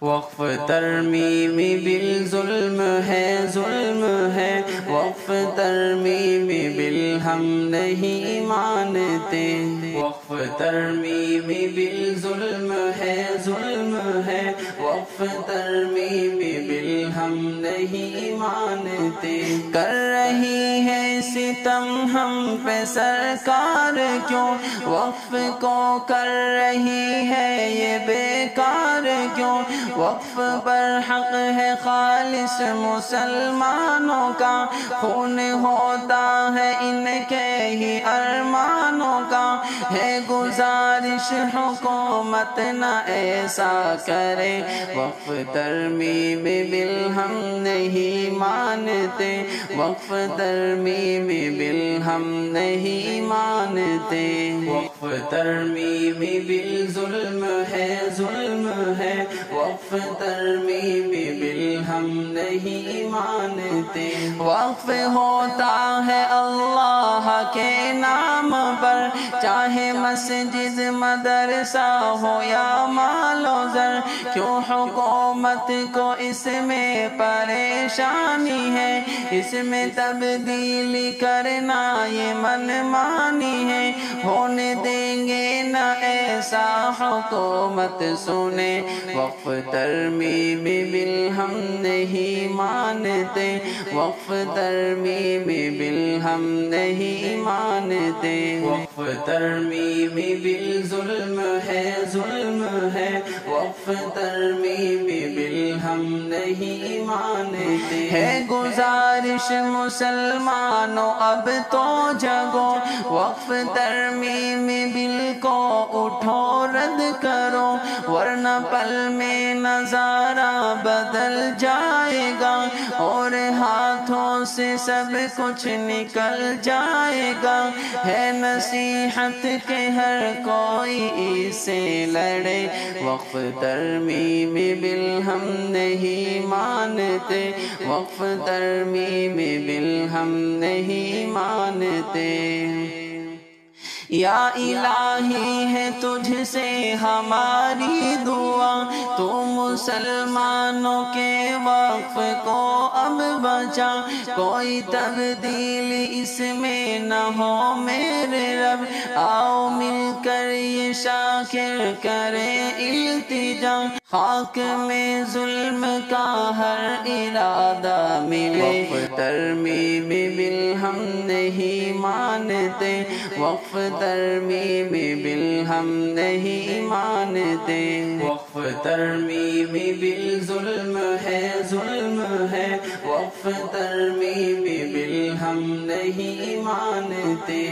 وقف ترمیم بالظلم ہے ظلم ہے، وقف ترمیم بالہم نہیں مانتے، وقف ترمیم بالظلم ہے ظلم ہے، وقف ترمیم بالہم نہیں مانتے۔ کر رہی ہے ستم ہم پہ سرکار کیوں، وقف کو کر رہی ہے یہ بیکار کیوں، وقف پر حق ہے خالص مسلمانوں کا، خون ہوتا ہے ان کے ہی ارمانوں کا، ہے گزارش حکومت نہ ایسا کرے، وقف ترمیم بالہم نہیں مانتے، وقف ترمیم بالہم نہیں مانتے، وقف ترمیم بالظلم ہے ظلم ہے، وقف ترمیم بالہم نہیں مانتے۔ وقف ہوتا ہے اللہ کے نام پر، چاہے مسجد مدرسہ ہو یا مال و زر، کیوں حکومت کو اس میں پریشانی ہے، اس میں تبدیلی کرنا یہ من مانی ہے، ہونے دیں گے نہ ایسا حکومت سنے، وقف ترمیم بالہم نہیں مانتے، وقف ترمیم بالہم نہیں مانتے، وقف ترمیم بالظلم ہے ظلم ہے، وقف ترمیم بالہم نہیں مانتے، ہے گزارش مسلمانوں اب تو جگو، وقف ترمیم بل کو اٹھو رد کرو، ورنہ پل میں نظارہ بدل جائے گا، اور ہاتھوں سے سب کچھ نکل جائے گا، ہے نصیحت کہ ہر کوئی اسے لڑے، وقف ترمیم بالہم نہیں مانتے، وقف ترمیم بالہم نہیں مانتے۔ یا الہی ہے تجھ سے ہماری دعا، تو مسلمانوں کے وقف کو اب بچا، کوئی تبدیل اس میں نہ ہو میرے رب، آؤ مل کر یہ شاکر کریں التجا، خاک میں ظلم کا ہر ارادہ ملے، وقف ترمیم بالہم نہیں مانتے، وقف ترمیم بالہم نہیں مانتے، وقف ترمیم بالظلم ہے ظلم ہے، وقف ترمیم بالہم نہیں مانتے۔